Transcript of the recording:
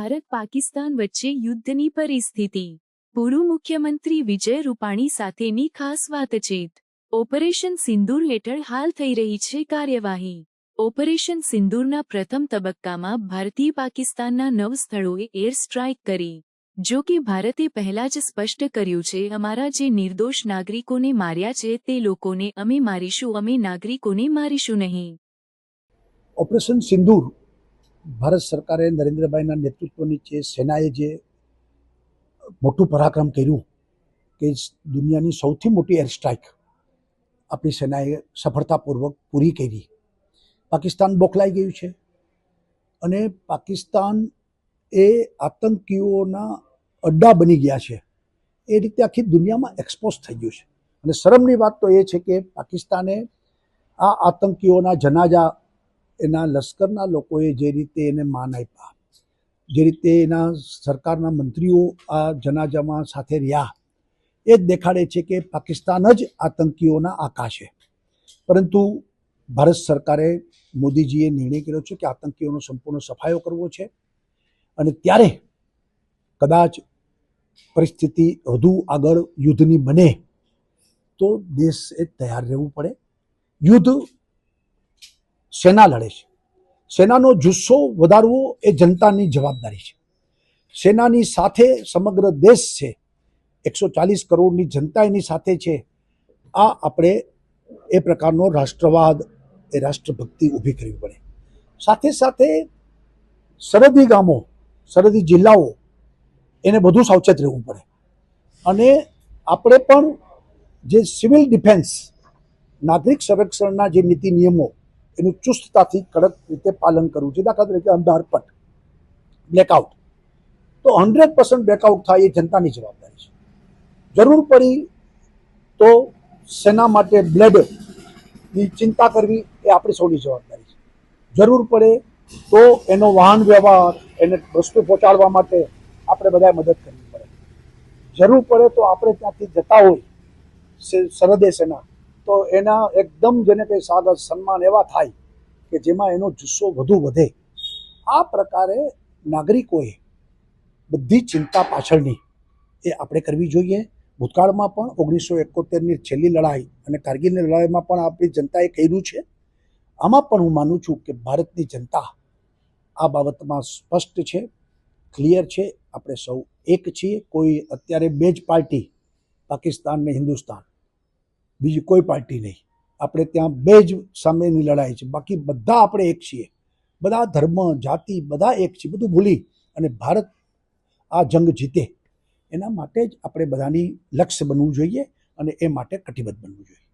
ભારત પાકિસ્તાન વચ્ચે યુદ્ધની પરિસ્થિતિ. પૂર્વ મુખ્યમંત્રી વિજય રૂપાણી સાથેની ખાસ વાતચીત. ઓપરેશન સિંદૂર હેઠળ હાલ થઈ રહી છે કાર્યવાહી. ઓપરેશન સિંદૂરના પ્રથમ તબક્કામાં ભારતીય પાકિસ્તાનના 9 સ્થળોએ એર સ્ટ્રાઇક કરી. જો કે ભારતે પહેલા જ સ્પષ્ટ કર્યું છે, અમારા જે નિર્દોષ નાગરિકોને માર્યા છે તે લોકોને અમે મારીશું, અમે નાગરિકોને મારીશું નહીં. ઓપરેશન સિંદૂર ભારત સરકારે નરેન્દ્રભાઈના નેતૃત્વ નીચે સેનાએ જે મોટું પરાક્રમ કર્યું કે દુનિયાની સૌથી મોટી એર સ્ટ્રાઇક આપણી સેનાએ સફળતાપૂર્વક પૂરી કરી. પાકિસ્તાન બોખલાઈ ગયું છે અને પાકિસ્તાન એ આતંકીઓના અડ્ડા બની ગયા છે. એ રીતે આખી દુનિયામાં એક્સપોઝ થઈ ગયું છે. અને શરમની વાત તો એ છે કે પાકિસ્તાને આ આતંકીઓના જનાજા એના લશ્કરના લોકોએ જે રીતે એને માન આપ્યા, જે રીતે એના સરકારના મંત્રીઓ આ જનાજામાં સાથે રહ્યા, એ જ દેખાડે છે કે પાકિસ્તાન જ આતંકીઓના આકા છે. પરંતુ ભારત સરકારે, મોદીજીએ નિર્ણય કર્યો છે કે આતંકીઓનો સંપૂર્ણ સફાયો કરવો છે. અને ત્યારે કદાચ પરિસ્થિતિ વધુ આગળ યુદ્ધની બને તો દેશે તૈયાર રહેવું પડે. યુદ્ધ સેના લડે છે. સેનાનો જુસ્સો વધારવો એ જનતાની જવાબદારી છે. સેનાની સાથે સમગ્ર દેશ છે. 140 કરોડની જનતા એની સાથે છે. આ આપણે એ પ્રકારનો રાષ્ટ્રવાદ, એ રાષ્ટ્રભક્તિ ઊભી કરવી પડે. સાથે સાથે સરહદી ગામો, સરહદી જિલ્લાઓ, એને વધુ સાવચેત રહેવું પડે. અને આપણે પણ જે સિવિલ ડિફેન્સ, નાગરિક સંરક્ષણના જે નીતિ નિયમો, એનું ચુસ્તતાથી કડક રીતે પાલન કરવું છે. દાખલા તરીકે અંધારપટ, બ્લેકઆઉટ, તો 100% બ્લેકઆઉટ થાય એ જનતાની જવાબદારી છે. જરૂર પડી તો સેના માટે બ્લેડની ચિંતા કરવી એ આપણી સૌની જવાબદારી છે. જરૂર પડે તો એનો વાહન વ્યવહાર, એને વસ્તુ પહોંચાડવા માટે આપણે બધાએ મદદ કરવી પડે. જરૂર પડે તો આપણે ત્યાંથી જતા હોય સરહદે સેના, તો એના એકદમ જેને કંઈ સ્વાગત સન્માન એવા થાય કે જેમાં એનો જુસ્સો વધુ વધે. આ પ્રકારે નાગરિકોએ બધી ચિંતા પાછળની એ આપણે કરવી જોઈએ. ભૂતકાળમાં પણ 1971ની છેલ્લી લડાઈ અને કારગિલની લડાઈમાં પણ આપણી જનતાએ કર્યું છે. આમાં પણ હું માનું છું કે ભારતની જનતા આ બાબતમાં સ્પષ્ટ છે, ક્લિયર છે. આપણે સૌ એક છીએ. કોઈ અત્યારે બે જ પાર્ટી, પાકિસ્તાન ને હિન્દુસ્તાન, બીજી કોઈ પાર્ટી નહીં. આપણે ત્યાં બે જ સામેની લડાઈ છે. બાકી બધા આપણે એક છીએ. બધા ધર્મ, જાતિ બધા એક છીએ. બધું ભૂલી અને ભારત આ જંગ જીતે એના માટે જ આપણે બધાની લક્ષ્ય બનવું જોઈએ અને એ માટે કટિબદ્ધ બનવું જોઈએ.